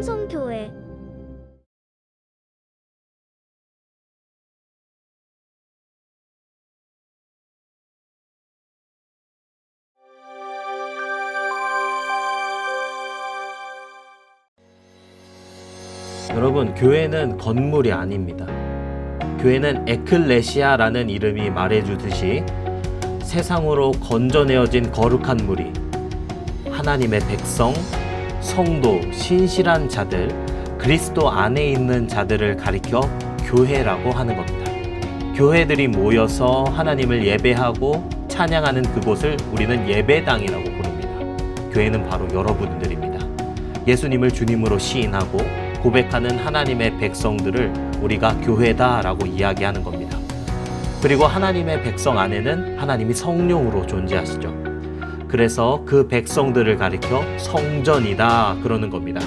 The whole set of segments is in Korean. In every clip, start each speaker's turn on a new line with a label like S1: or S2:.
S1: 삼성교회
S2: 여러분, 교회는 건물이 아닙니다. 교회는 에클레시아라는 이름이 말해주듯이 세상으로 건져내어진 거룩한 무리, 하나님의 백성, 성도, 신실한 자들, 그리스도 안에 있는 자들을 가리켜 교회라고 하는 겁니다. 교회들이 모여서 하나님을 예배하고 찬양하는 그곳을 우리는 예배당이라고 부릅니다. 교회는 바로 여러분들입니다. 예수님을 주님으로 시인하고 고백하는 하나님의 백성들을 우리가 교회다라고 이야기하는 겁니다. 그리고 하나님의 백성 안에는 하나님이 성령으로 존재하시죠. 그래서 그 백성들을 가리켜 성전이다 그러는 겁니다.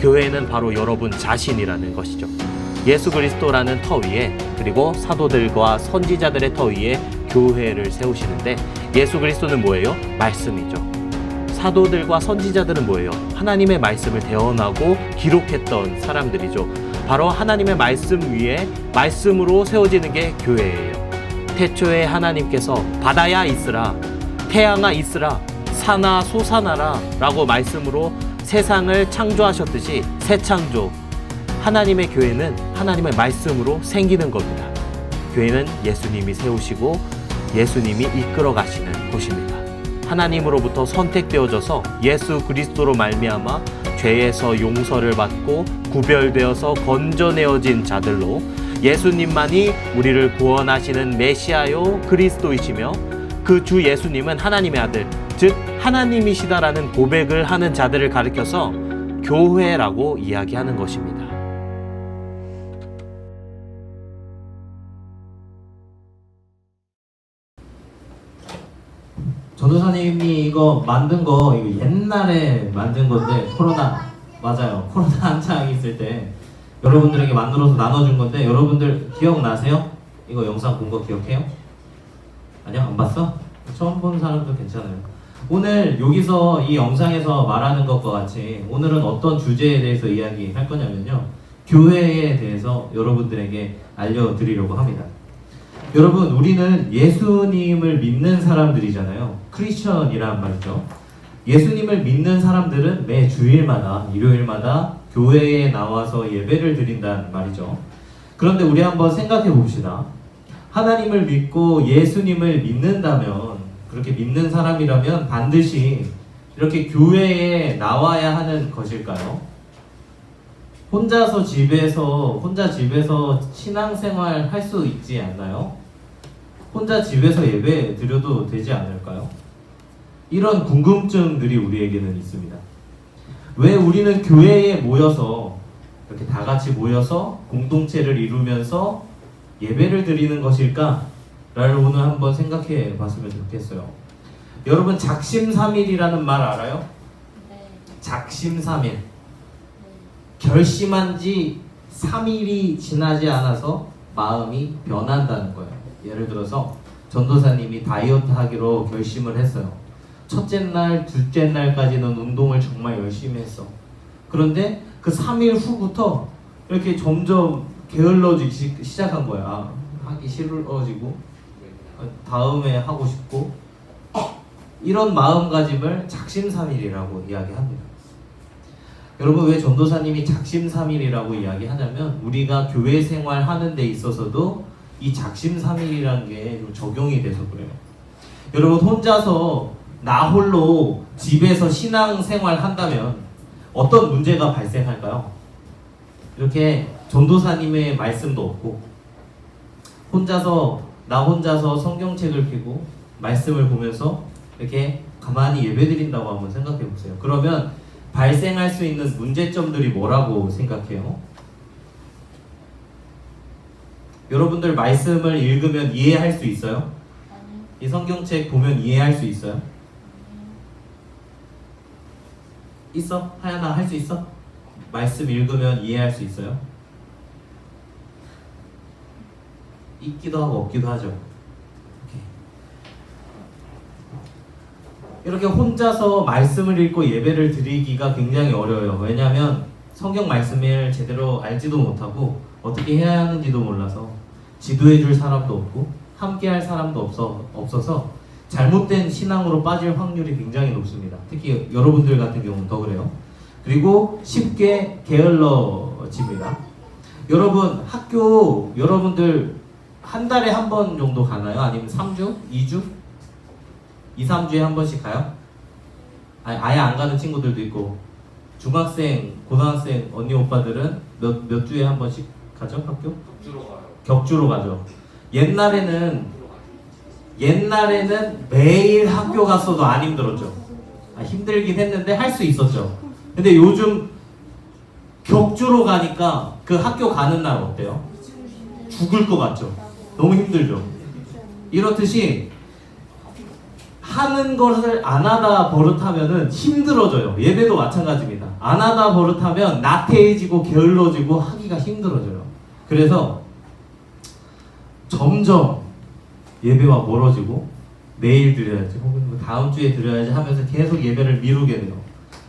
S2: 교회는 바로 여러분 자신이라는 것이죠. 예수 그리스도라는 터 위에, 그리고 사도들과 선지자들의 터 위에 교회를 세우시는데, 예수 그리스도는 뭐예요? 말씀이죠. 사도들과 선지자들은 뭐예요? 하나님의 말씀을 대언하고 기록했던 사람들이죠. 바로 하나님의 말씀 위에 말씀으로 세워지는 게 교회예요. 태초에 하나님께서 바다야 있으라, 태양아 있으라, 산아 솟아나라 라고 말씀으로 세상을 창조하셨듯이 새 창조, 하나님의 교회는 하나님의 말씀으로 생기는 겁니다. 교회는 예수님이 세우시고 예수님이 이끌어 가시는 곳입니다. 하나님으로부터 선택되어져서 예수 그리스도로 말미암아 죄에서 용서를 받고 구별되어서 건져내어진 자들로, 예수님만이 우리를 구원하시는 메시아요 그리스도이시며 그 주 예수님은 하나님의 아들, 즉 하나님이시다라는 고백을 하는 자들을 가리켜서 교회라고 이야기하는 것입니다.
S3: 전도사님이 이거 만든 거, 이거 옛날에 만든 건데, 맞아요. 코로나 한창 있을 때 여러분들에게 만들어서 나눠준 건데, 여러분들 기억나세요? 이거 영상 본 거 기억해요? 아니요? 안 봤어? 처음 본 사람도 괜찮아요. 오늘 여기서 이 영상에서 말하는 것과 같이 오늘은 어떤 주제에 대해서 이야기할 거냐면요, 교회에 대해서 여러분들에게 알려드리려고 합니다. 여러분, 우리는 예수님을 믿는 사람들이잖아요. 크리스천이란 말이죠. 예수님을 믿는 사람들은 매 주일마다, 일요일마다 교회에 나와서 예배를 드린다는 말이죠. 그런데 우리 한번 생각해 봅시다. 하나님을 믿고 예수님을 믿는다면, 그렇게 믿는 사람이라면 반드시 이렇게 교회에 나와야 하는 것일까요? 혼자 집에서 신앙생활 할 수 있지 않나요? 혼자 집에서 예배 드려도 되지 않을까요? 이런 궁금증들이 우리에게는 있습니다. 왜 우리는 교회에 모여서, 이렇게 다 같이 모여서 공동체를 이루면서 예배를 드리는 것일까? 라를 오늘 한번 생각해 봤으면 좋겠어요. 여러분, 작심삼일이라는 말 알아요?
S4: 네.
S3: 작심삼일. 결심한 지 3일이 지나지 않아서 마음이 변한다는 거예요. 예를 들어서 전도사님이 다이어트 하기로 결심을 했어요. 첫째 날, 둘째 날까지는 운동을 정말 열심히 했어. 그런데 그 3일 후부터 이렇게 점점 게을러지기 시작한 거야. 하기 싫어지고, 다음에 하고 싶고, 이런 마음가짐을 작심삼일이라고 이야기합니다. 여러분, 왜 전도사님이 작심삼일이라고 이야기하냐면, 우리가 교회 생활하는 데 있어서도 이 작심삼일이라는 게 좀 적용이 돼서 그래요. 여러분, 혼자서 나 홀로 집에서 신앙생활 한다면 어떤 문제가 발생할까요? 이렇게 전도사님의 말씀도 없고, 나 혼자서 성경책을 펴고 말씀을 보면서 이렇게 가만히 예배드린다고 한번 생각해 보세요. 그러면 발생할 수 있는 문제점들이 뭐라고 생각해요? 여러분들 말씀을 읽으면 이해할 수 있어요? 이 성경책 보면 이해할 수 있어요? 있어? 하연아, 할 수 있어? 말씀 읽으면 이해할 수 있어요? 있기도 하고 없기도 하죠. 이렇게 혼자서 말씀을 읽고 예배를 드리기가 굉장히 어려워요. 왜냐하면 성경 말씀을 제대로 알지도 못하고 어떻게 해야 하는지도 몰라서 지도해줄 사람도 없고 함께할 사람도 없어서 잘못된 신앙으로 빠질 확률이 굉장히 높습니다. 특히 여러분들 같은 경우는 더 그래요. 그리고 쉽게 게을러집니다. 여러분 학교 여러분들 한 달에 한 번 정도 가나요? 아니면 3주? 2주? 2, 3주에 한 번씩 가요? 아예 안 가는 친구들도 있고 중학생, 고등학생 언니 오빠들은 몇 주에 한 번씩 가죠? 학교? 격주로 가죠. 옛날에는 매일 학교 갔어도 안 힘들었죠. 힘들긴 했는데 할 수 있었죠. 근데 요즘 격주로 가니까 그 학교 가는 날 어때요? 죽을 것 같죠? 너무 힘들죠? 이렇듯이 하는 것을 안 하다 버릇하면은 힘들어져요. 예배도 마찬가지입니다. 안 하다 버릇하면 나태해지고 게을러지고 하기가 힘들어져요. 그래서 점점 예배와 멀어지고 내일 드려야지 혹은 뭐 다음 주에 드려야지 하면서 계속 예배를 미루게 돼요.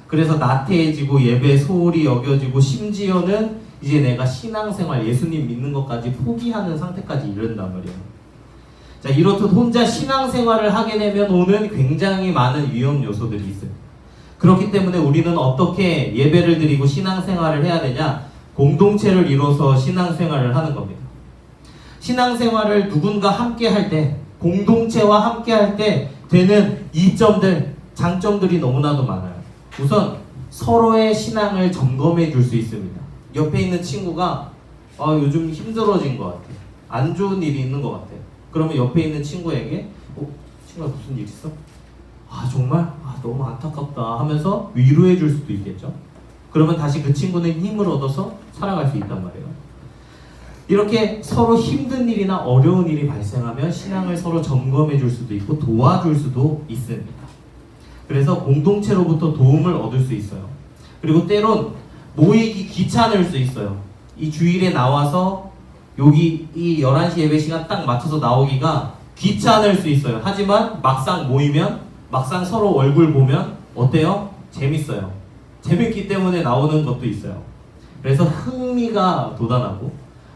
S3: 그래서 나태해지고 예배 소홀히 여겨지고 심지어는 이제 내가 신앙생활 예수님 믿는 것까지 포기하는 상태까지 이른단 말이에요. 자, 이렇듯 혼자 신앙생활을 하게 되면 오는 굉장히 많은 위험 요소들이 있어요. 그렇기 때문에 우리는 어떻게 예배를 드리고 신앙생활을 해야 되냐? 공동체를 이뤄서 신앙생활을 하는 겁니다. 신앙생활을 누군가 함께 할 때, 공동체와 함께 할 때 되는 이점들, 장점들이 너무나도 많아요. 우선 서로의 신앙을 점검해 줄 수 있습니다. 옆에 있는 친구가 요즘 힘들어진 것 같아. 안 좋은 일이 있는 것 같아. 그러면 옆에 있는 친구에게 친구야 무슨 일 있어? 정말? 너무 안타깝다 하면서 위로해 줄 수도 있겠죠. 그러면 다시 그 친구는 힘을 얻어서 살아갈 수 있단 말이에요. 이렇게 서로 힘든 일이나 어려운 일이 발생하면 신앙을 서로 점검해 줄 수도 있고 도와줄 수도 있습니다. 그래서 공동체로부터 도움을 얻을 수 있어요. 그리고 때론 모이기 귀찮을 수 있어요. 이 주일에 나와서 여기 이 11시 예배 시간 딱 맞춰서 나오기가 귀찮을 수 있어요. 하지만 막상 모이면 막상 서로 얼굴 보면 어때요? 재밌어요. 재밌기 때문에 나오는 것도 있어요. 그래서 흥미가 돋아나고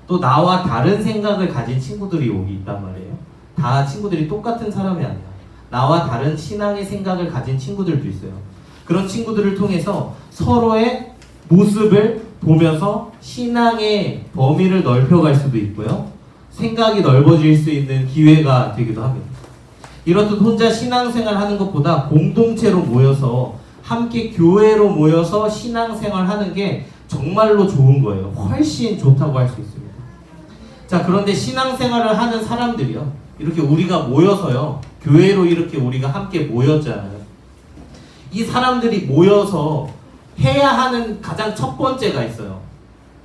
S3: 또 나와 다른 생각을 가진 친구들이 여기 있단 말이에요. 다 친구들이 똑같은 사람이 아니야. 나와 다른 신앙의 생각을 가진 친구들도 있어요. 그런 친구들을 통해서 서로의 모습을 보면서 신앙의 범위를 넓혀갈 수도 있고요. 생각이 넓어질 수 있는 기회가 되기도 합니다. 이렇듯 혼자 신앙생활 하는 것보다 공동체로 모여서 함께 교회로 모여서 신앙생활 하는 게 정말로 좋은 거예요. 훨씬 좋다고 할 수 있습니다. 자, 그런데 신앙생활을 하는 사람들이요. 이렇게 우리가 모여서요. 교회로 이렇게 우리가 함께 모였잖아요. 이 사람들이 모여서 해야 하는 가장 첫 번째가 있어요.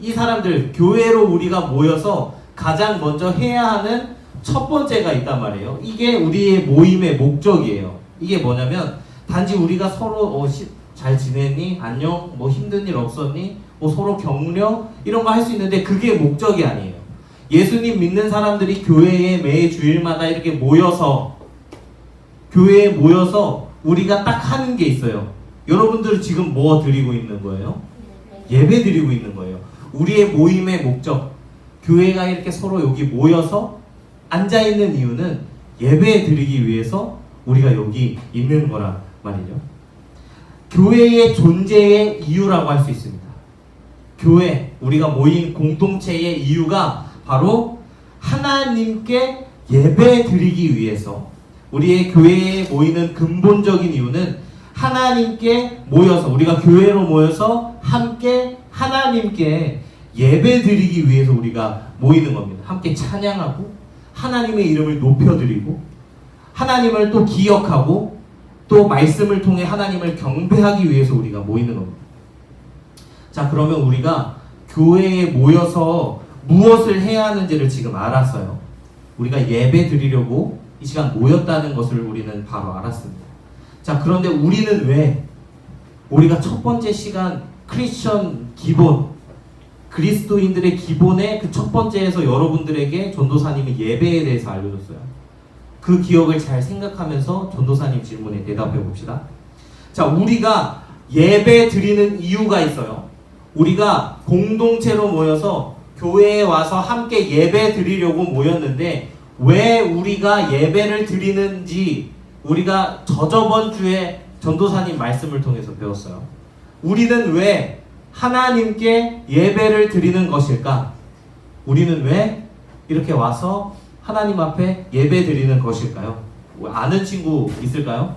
S3: 이 사람들, 교회로 우리가 모여서 가장 먼저 해야 하는 첫 번째가 있단 말이에요. 이게 우리의 모임의 목적이에요. 이게 뭐냐면 단지 우리가 서로 잘 지냈니? 안녕? 뭐 힘든 일 없었니? 서로 격려? 이런 거 할 수 있는데 그게 목적이 아니에요. 예수님 믿는 사람들이 교회에 매 주일마다 이렇게 모여서 교회에 모여서 우리가 딱 하는 게 있어요. 여러분들 지금 뭐 드리고 있는 거예요? 예배 드리고 있는 거예요. 우리의 모임의 목적, 교회가 이렇게 서로 여기 모여서 앉아있는 이유는 예배 드리기 위해서 우리가 여기 있는 거란 말이죠. 교회의 존재의 이유라고 할 수 있습니다. 교회, 우리가 모인 공동체의 이유가 바로 하나님께 예배 드리기 위해서, 우리의 교회에 모이는 근본적인 이유는 하나님께 모여서, 우리가 교회로 모여서 함께 하나님께 예배 드리기 위해서 우리가 모이는 겁니다. 함께 찬양하고 하나님의 이름을 높여드리고 하나님을 또 기억하고 또 말씀을 통해 하나님을 경배하기 위해서 우리가 모이는 겁니다. 자, 그러면 우리가 교회에 모여서 무엇을 해야 하는지를 지금 알았어요. 우리가 예배 드리려고 이 시간 모였다는 것을 우리는 바로 알았습니다. 자, 그런데 우리는 왜 우리가 첫 번째 시간 크리스천 기본, 그리스도인들의 기본의 그 첫 번째에서 여러분들에게 전도사님이 예배에 대해서 알려줬어요. 그 기억을 잘 생각하면서 전도사님 질문에 대답해 봅시다. 자, 우리가 예배 드리는 이유가 있어요. 우리가 공동체로 모여서 교회에 와서 함께 예배 드리려고 모였는데 왜 우리가 예배를 드리는지 우리가 저저번 주에 전도사님 말씀을 통해서 배웠어요. 우리는 왜 하나님께 예배를 드리는 것일까? 우리는 왜 이렇게 와서 하나님 앞에 예배 드리는 것일까요? 아는 친구 있을까요?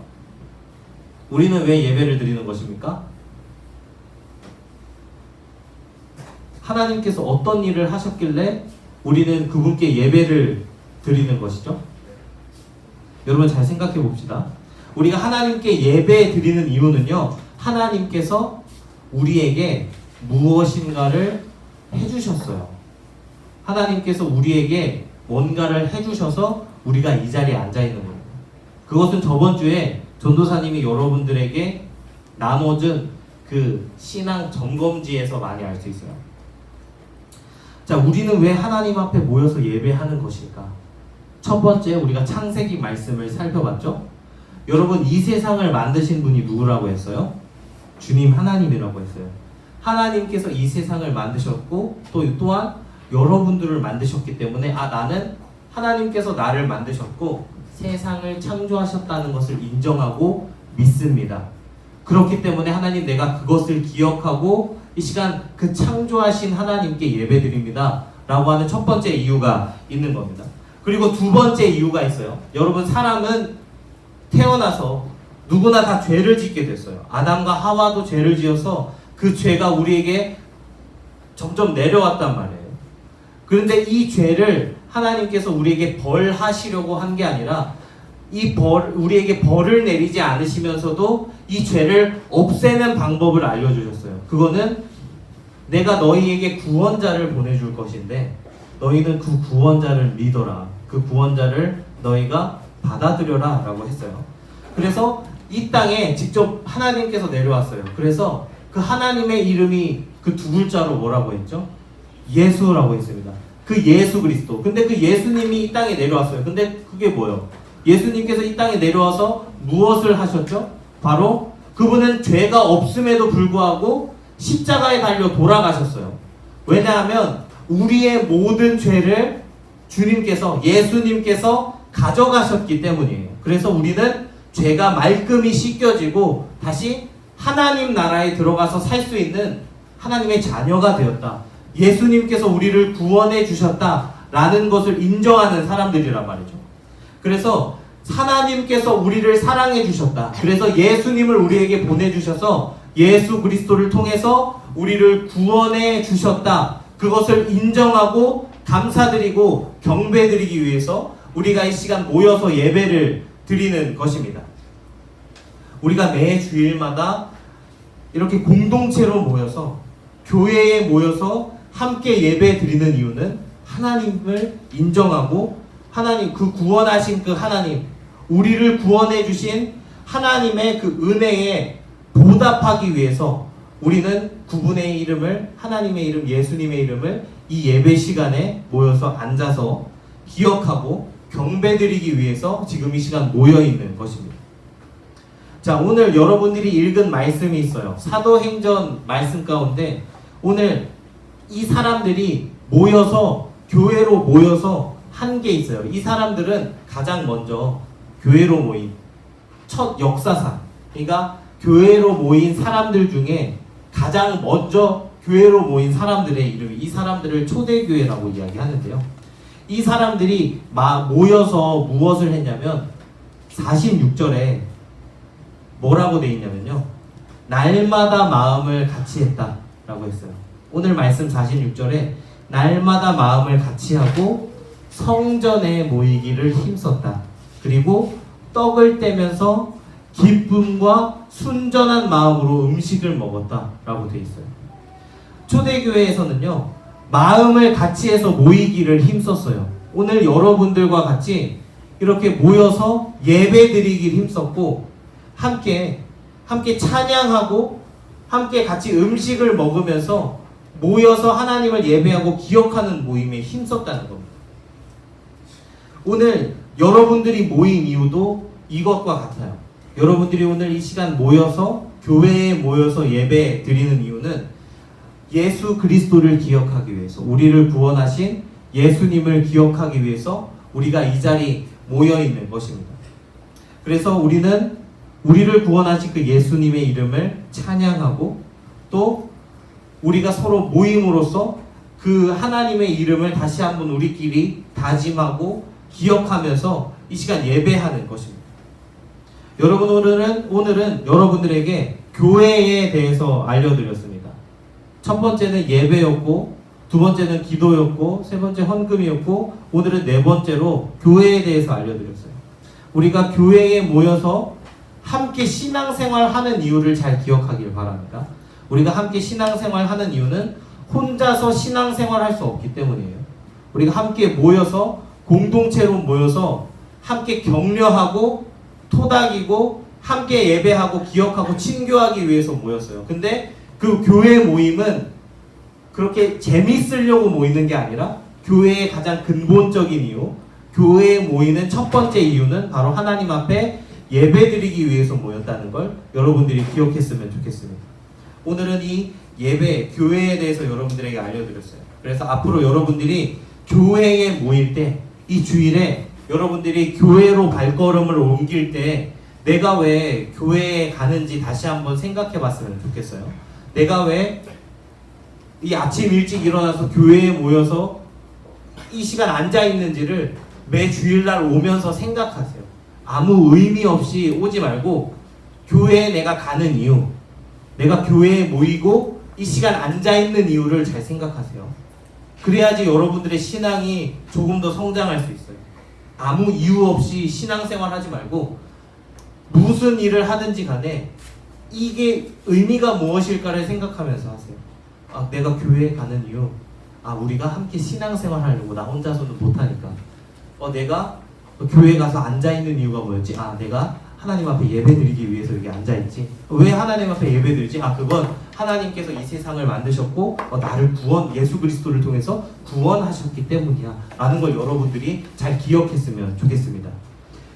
S3: 우리는 왜 예배를 드리는 것입니까? 하나님께서 어떤 일을 하셨길래 우리는 그분께 예배를 드리는 것이죠? 여러분 잘 생각해 봅시다. 우리가 하나님께 예배 드리는 이유는요, 하나님께서 우리에게 무엇인가를 해주셨어요. 하나님께서 우리에게 뭔가를 해주셔서 우리가 이 자리에 앉아 있는 거예요. 그것은 저번 주에 전도사님이 여러분들에게 나눠준 그 신앙 점검지에서 많이 알 수 있어요. 자, 우리는 왜 하나님 앞에 모여서 예배하는 것일까? 첫 번째, 우리가 창세기 말씀을 살펴봤죠? 여러분, 이 세상을 만드신 분이 누구라고 했어요? 주님 하나님이라고 했어요. 하나님께서 이 세상을 만드셨고 또한 여러분들을 만드셨기 때문에 나는 하나님께서 나를 만드셨고 세상을 창조하셨다는 것을 인정하고 믿습니다. 그렇기 때문에 하나님, 내가 그것을 기억하고 이 시간 그 창조하신 하나님께 예배드립니다 라고 하는 첫 번째 이유가 있는 겁니다. 그리고 두 번째 이유가 있어요. 여러분, 사람은 태어나서 누구나 다 죄를 짓게 됐어요. 아담과 하와도 죄를 지어서 그 죄가 우리에게 점점 내려왔단 말이에요. 그런데 이 죄를 하나님께서 우리에게 벌하시려고 한 게 아니라 우리에게 벌을 내리지 않으시면서도 이 죄를 없애는 방법을 알려주셨어요. 그거는 내가 너희에게 구원자를 보내줄 것인데 너희는 그 구원자를 믿어라. 그 구원자를 너희가 받아들여라 라고 했어요. 그래서 이 땅에 직접 하나님께서 내려왔어요. 그래서 그 하나님의 이름이 그 두 글자로 뭐라고 했죠? 예수라고 했습니다. 그 예수 그리스도. 근데 그 예수님이 이 땅에 내려왔어요. 근데 그게 뭐예요? 예수님께서 이 땅에 내려와서 무엇을 하셨죠? 바로 그분은 죄가 없음에도 불구하고 십자가에 달려 돌아가셨어요. 왜냐하면 우리의 모든 죄를 주님께서, 예수님께서 가져가셨기 때문이에요. 그래서 우리는 죄가 말끔히 씻겨지고 다시 하나님 나라에 들어가서 살 수 있는 하나님의 자녀가 되었다. 예수님께서 우리를 구원해 주셨다라는 것을 인정하는 사람들이란 말이죠. 그래서 하나님께서 우리를 사랑해 주셨다. 그래서 예수님을 우리에게 보내주셔서 예수 그리스도를 통해서 우리를 구원해 주셨다. 그것을 인정하고 감사드리고 경배드리기 위해서 우리가 이 시간 모여서 예배를 드리는 것입니다. 우리가 매 주일마다 이렇게 공동체로 모여서 교회에 모여서 함께 예배 드리는 이유는 하나님을 인정하고 하나님, 그 구원하신 그 하나님, 우리를 구원해 주신 하나님의 그 은혜에 보답하기 위해서 우리는 그분의 이름을, 하나님의 이름, 예수님의 이름을 이 예배 시간에 모여서 앉아서 기억하고 경배드리기 위해서 지금 이 시간 모여 있는 것입니다. 자, 오늘 여러분들이 읽은 말씀이 있어요. 사도행전 말씀 가운데 오늘 이 사람들이 모여서, 교회로 모여서 한 게 있어요. 이 사람들은 가장 먼저 교회로 모인 첫 역사상, 그러니까 교회로 모인 사람들 중에 가장 먼저 교회로 모인 사람들의 이름이, 이 사람들을 초대교회라고 이야기하는데요. 이 사람들이 모여서 무엇을 했냐면 46절에 뭐라고 되어 있냐면요, 날마다 마음을 같이 했다 라고 했어요. 오늘 말씀 46절에 날마다 마음을 같이 하고 성전에 모이기를 힘썼다. 그리고 떡을 떼면서 기쁨과 순전한 마음으로 음식을 먹었다 라고 되어 있어요. 초대교회에서는요, 마음을 같이 해서 모이기를 힘썼어요. 오늘 여러분들과 같이 이렇게 모여서 예배 드리기를 힘썼고 함께 찬양하고 함께 같이 음식을 먹으면서 모여서 하나님을 예배하고 기억하는 모임에 힘썼다는 겁니다. 오늘 여러분들이 모인 이유도 이것과 같아요. 여러분들이 오늘 이 시간 모여서 교회에 모여서 예배 드리는 이유는 예수 그리스도를 기억하기 위해서, 우리를 구원하신 예수님을 기억하기 위해서 우리가 이 자리에 모여 있는 것입니다. 그래서 우리는 우리를 구원하신 그 예수님의 이름을 찬양하고, 또 우리가 서로 모임으로써 그 하나님의 이름을 다시 한번 우리끼리 다짐하고 기억하면서 이 시간 예배하는 것입니다. 여러분, 오늘은 여러분들에게 교회에 대해서 알려드렸습니다. 첫 번째는 예배였고, 두 번째는 기도였고, 세 번째 헌금이었고, 오늘은 네 번째로 교회에 대해서 알려드렸어요. 우리가 교회에 모여서 함께 신앙생활 하는 이유를 잘 기억하길 바랍니다. 우리가 함께 신앙생활 하는 이유는 혼자서 신앙생활 할 수 없기 때문이에요. 우리가 함께 모여서, 공동체로 모여서 함께 격려하고 토닥이고 함께 예배하고 기억하고 친교하기 위해서 모였어요. 근데 그 교회 모임은 그렇게 재밌으려고 모이는 게 아니라, 교회의 가장 근본적인 이유, 교회에 모이는 첫 번째 이유는 바로 하나님 앞에 예배드리기 위해서 모였다는 걸 여러분들이 기억했으면 좋겠습니다. 오늘은 이 예배, 교회에 대해서 여러분들에게 알려드렸어요. 그래서 앞으로 여러분들이 교회에 모일 때, 이 주일에 여러분들이 교회로 발걸음을 옮길 때 내가 왜 교회에 가는지 다시 한번 생각해 봤으면 좋겠어요. 내가 왜 이 아침 일찍 일어나서 교회에 모여서 이 시간 앉아 있는지를 매 주일날 오면서 생각하세요. 아무 의미 없이 오지 말고 교회에 내가 가는 이유, 내가 교회에 모이고 이 시간 앉아 있는 이유를 잘 생각하세요. 그래야지 여러분들의 신앙이 조금 더 성장할 수 있어요. 아무 이유 없이 신앙생활 하지 말고 무슨 일을 하든지 간에 이게 의미가 무엇일까를 생각하면서 하세요. 아, 내가 교회에 가는 이유, 아, 우리가 함께 신앙생활 하려고, 나 혼자서는 못하니까. 내가 교회 가서 앉아있는 이유가 뭐였지? 아, 내가 하나님 앞에 예배드리기 위해서 여기 앉아있지. 왜 하나님 앞에 예배드리지? 아, 그건 하나님께서 이 세상을 만드셨고 나를 예수 그리스도를 통해서 구원하셨기 때문이야 라는 걸 여러분들이 잘 기억했으면 좋겠습니다.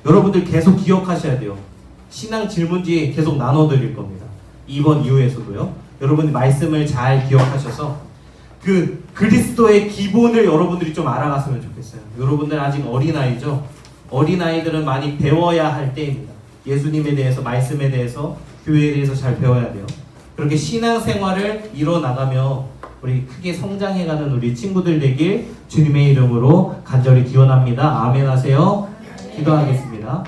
S3: 여러분들 계속 기억하셔야 돼요. 신앙 질문지 계속 나눠드릴 겁니다. 이번 이후에서도요. 여러분 말씀을 잘 기억하셔서 그 그리스도의 기본을 여러분들이 좀 알아갔으면 좋겠어요. 여러분들 아직 어린아이죠? 어린아이들은 많이 배워야 할 때입니다. 예수님에 대해서, 말씀에 대해서, 교회에 대해서 잘 배워야 돼요. 그렇게 신앙생활을 이뤄나가며 우리 크게 성장해가는 우리 친구들 되길 주님의 이름으로 간절히 기원합니다. 아멘 하세요. 기도하겠습니다.